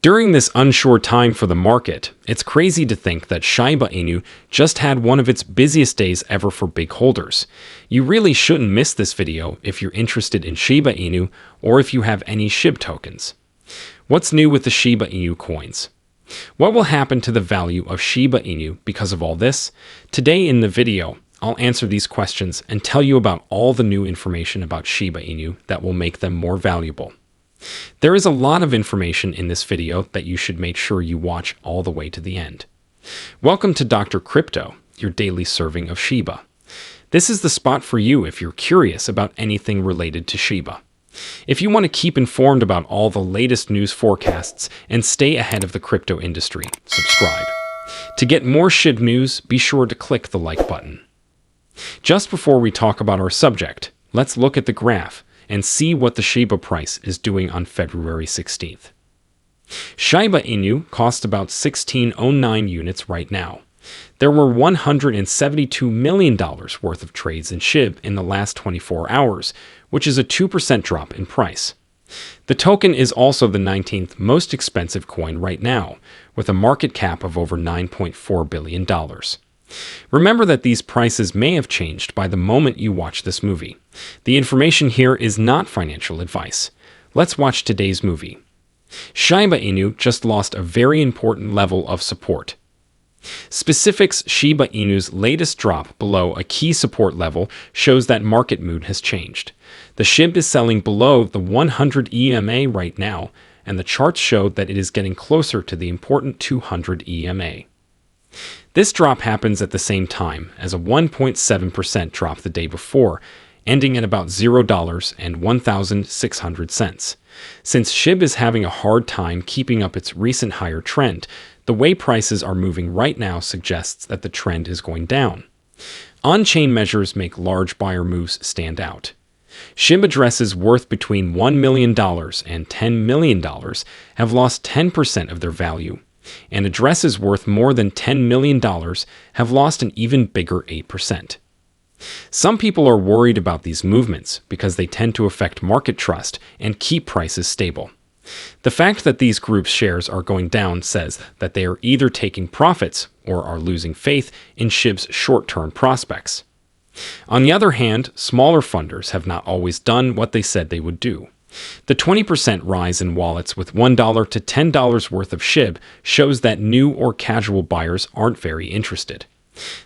During this unsure time for the market, it's crazy to think that Shiba Inu just had one of its busiest days ever for big holders. You really shouldn't miss this video if you're interested in Shiba Inu or if you have any Shib tokens. What's new with the Shiba Inu coins? What will happen to the value of Shiba Inu because of all this? Today in the video, I'll answer these questions and tell you about all the new information about Shiba Inu that will make them more valuable. There is a lot of information in this video that you should make sure you watch all the way to the end. Welcome to Dr. Crypto, your daily serving of Shiba. This is the spot for you if you're curious about anything related to Shiba. If you want to keep informed about all the latest news forecasts and stay ahead of the crypto industry, subscribe. To get more Shib news, be sure to click the like button. Just before we talk about our subject, let's look at the graph and see what the Shiba price is doing on February 16th. Shiba Inu cost about 1609 units right now. There were $172 million worth of trades in Shib in the last 24 hours, which is a 2% drop in price. The token is also the 19th most expensive coin right now, with a market cap of over $9.4 billion. Remember that these prices may have changed by the moment you watch this movie. The information here is not financial advice. Let's watch today's movie. Shiba Inu just lost a very important level of support. Specifics: Shiba Inu's latest drop below a key support level shows that market mood has changed. The Shib is selling below the 100 EMA right now, and the charts show that it is getting closer to the important 200 EMA. This drop happens at the same time as a 1.7% drop the day before, ending at about $0.1600. Since Shib is having a hard time keeping up its recent higher trend, the way prices are moving right now suggests that the trend is going down. On-chain measures make large buyer moves stand out. Shib addresses worth between $1 million and $10 million have lost 10% of their value, and addresses worth more than $10 million have lost an even bigger 8%. Some people are worried about these movements because they tend to affect market trust and keep prices stable. The fact that these groups' shares are going down says that they are either taking profits or are losing faith in Shib's short-term prospects. On the other hand, smaller funders have not always done what they said they would do. The 20% rise in wallets with $1 to $10 worth of Shib shows that new or casual buyers aren't very interested.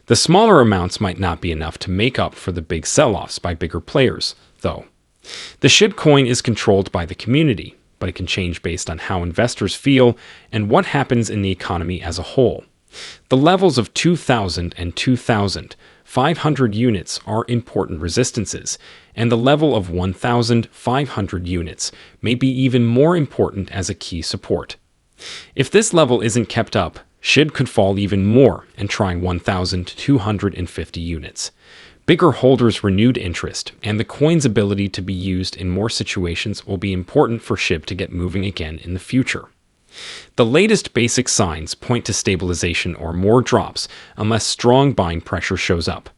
The smaller amounts might not be enough to make up for the big sell-offs by bigger players, though. The Shib coin is controlled by the community, but it can change based on how investors feel and what happens in the economy as a whole. The levels of 2,000 and 2,500 units are important resistances, and the level of 1,500 units may be even more important as a key support. If this level isn't kept up, Shib could fall even more and try 1,250 units. Bigger holders' renewed interest and the coin's ability to be used in more situations will be important for Shib to get moving again in the future. The latest basic signs point to stabilization or more drops unless strong buying pressure shows up.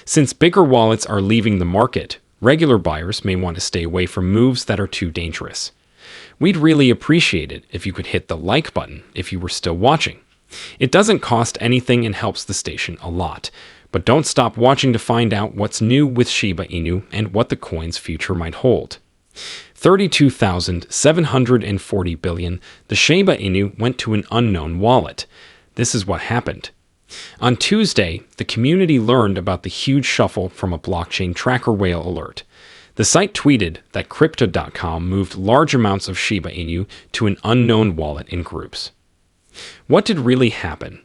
Since bigger wallets are leaving the market, regular buyers may want to stay away from moves that are too dangerous. We'd really appreciate it if you could hit the like button if you were still watching. It doesn't cost anything and helps the station a lot. But don't stop watching to find out what's new with Shiba Inu and what the coin's future might hold. 32,740 billion, the Shiba Inu went to an unknown wallet. This is what happened. On Tuesday, the community learned about the huge shuffle from a blockchain tracker whale alert. The site tweeted that Crypto.com moved large amounts of Shiba Inu to an unknown wallet in groups. What did really happen?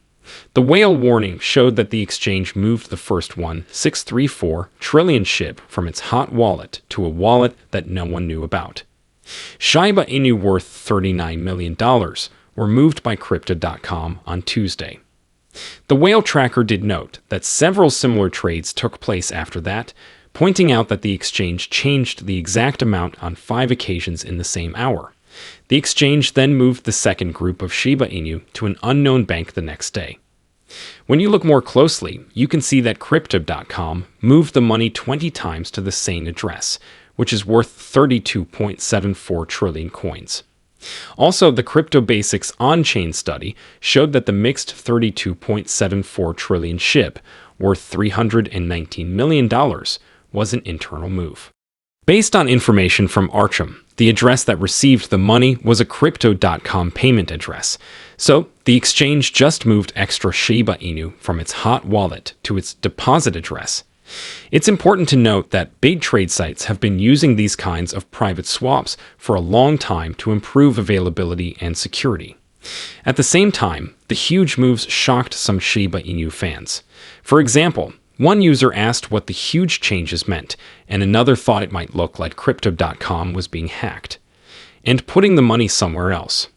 The whale warning showed that the exchange moved the first 1.634 trillion Shib from its hot wallet to a wallet that no one knew about. Shiba Inu worth $39 million were moved by Crypto.com on Tuesday. The whale tracker did note that several similar trades took place after that, pointing out that the exchange changed the exact amount on 5 occasions in the same hour. The exchange then moved the second group of Shiba Inu to an unknown bank the next day. When you look more closely, you can see that Crypto.com moved the money 20 times to the same address, which is worth 32.74 trillion coins. Also, the Crypto Basics on-chain study showed that the mixed 32.74 trillion SHIB, worth $319 million, was an internal move. Based on information from Archam, the address that received the money was a Crypto.com payment address. So, the exchange just moved extra Shiba Inu from its hot wallet to its deposit address. It's important to note that big trade sites have been using these kinds of private swaps for a long time to improve availability and security. At the same time, the huge moves shocked some Shiba Inu fans. For example, one user asked what the huge changes meant, and another thought it might look like Crypto.com was being hacked and putting the money somewhere else.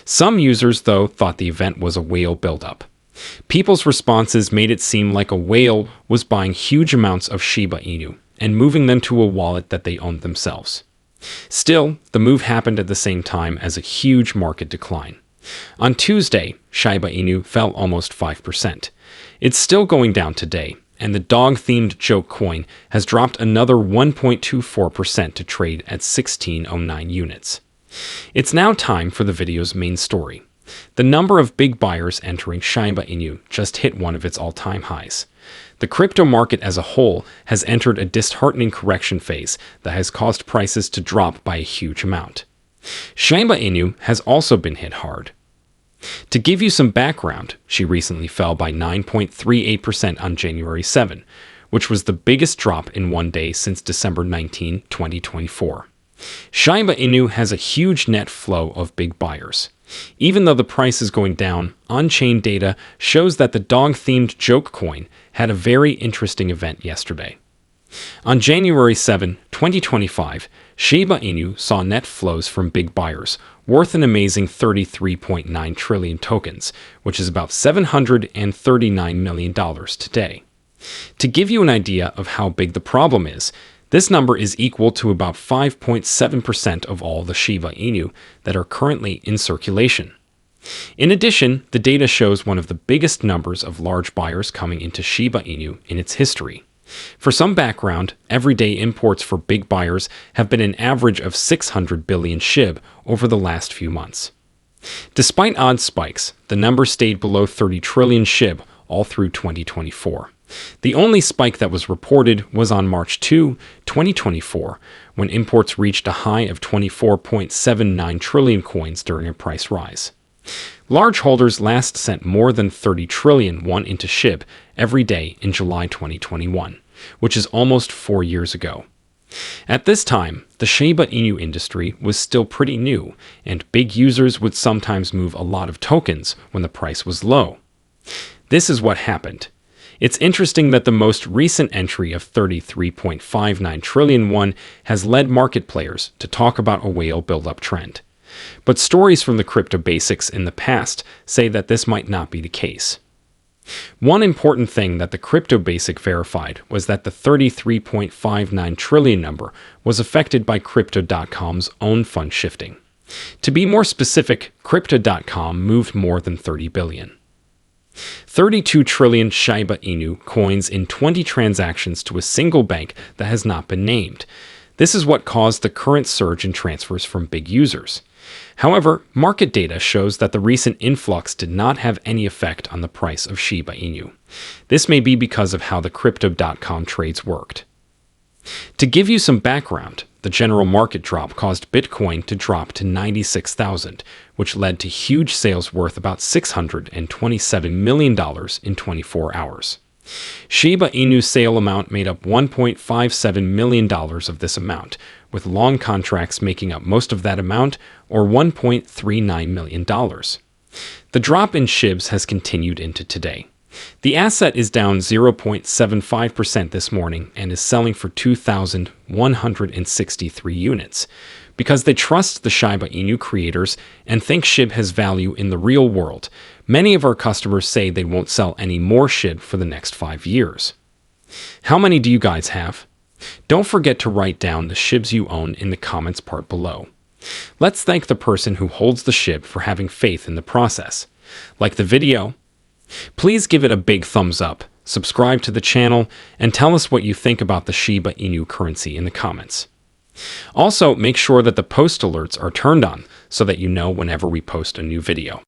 Some users, though, thought the event was a whale buildup. People's responses made it seem like a whale was buying huge amounts of Shiba Inu and moving them to a wallet that they owned themselves. Still, the move happened at the same time as a huge market decline. On Tuesday, Shiba Inu fell almost 5%. It's still going down today, and the dog-themed joke coin has dropped another 1.24% to trade at 1609 units. It's now time for the video's main story. The number of big buyers entering Shiba Inu just hit one of its all-time highs. The crypto market as a whole has entered a disheartening correction phase that has caused prices to drop by a huge amount. Shiba Inu has also been hit hard. To give you some background, she recently fell by 9.38% on January 7, which was the biggest drop in one day since December 19, 2024. Shiba Inu has a huge net flow of big buyers. Even though the price is going down, on-chain data shows that the dog-themed joke coin had a very interesting event yesterday. On January 7, 2025, Shiba Inu saw net flows from big buyers, worth an amazing 33.9 trillion tokens, which is about $739 million today. To give you an idea of how big the problem is, this number is equal to about 5.7% of all the Shiba Inu that are currently in circulation. In addition, the data shows one of the biggest numbers of large buyers coming into Shiba Inu in its history. For some background, everyday imports for big buyers have been an average of 600 billion SHIB over the last few months. Despite odd spikes, the number stayed below 30 trillion SHIB all through 2024. The only spike that was reported was on March 2, 2024, when imports reached a high of 24.79 trillion coins during a price rise. Large holders last sent more than 30 trillion won into SHIB every day in July 2021, which is almost 4 years ago. At this time, the Shiba Inu industry was still pretty new, and big users would sometimes move a lot of tokens when the price was low. This is what happened. It's interesting that the most recent entry of 33.59 trillion won has led market players to talk about a whale buildup trend. But stories from the crypto basics in the past say that this might not be the case. One important thing that the crypto basic verified was that the 33.59 trillion number was affected by Crypto.com's own fund shifting. To be more specific, Crypto.com moved more than 30 billion. 32 trillion Shiba Inu coins in 20 transactions to a single bank that has not been named. This is what caused the current surge in transfers from big users. However, market data shows that the recent influx did not have any effect on the price of Shiba Inu. This may be because of how the Crypto.com trades worked. To give you some background, the general market drop caused Bitcoin to drop to 96,000, which led to huge sales worth about $627 million in 24 hours. Shiba Inu's sale amount made up $1.57 million of this amount, with long contracts making up most of that amount, or $1.39 million. The drop in SHIBs has continued into today. The asset is down 0.75% this morning and is selling for 2,163 units. Because they trust the Shiba Inu creators and think SHIB has value in the real world, many of our customers say they won't sell any more SHIB for the next 5 years. How many do you guys have? Don't forget to write down the SHIBs you own in the comments part below. Let's thank the person who holds the SHIB for having faith in the process. Like the video? Please give it a big thumbs up, subscribe to the channel, and tell us what you think about the Shiba Inu currency in the comments. Also, make sure that the post alerts are turned on so that you know whenever we post a new video.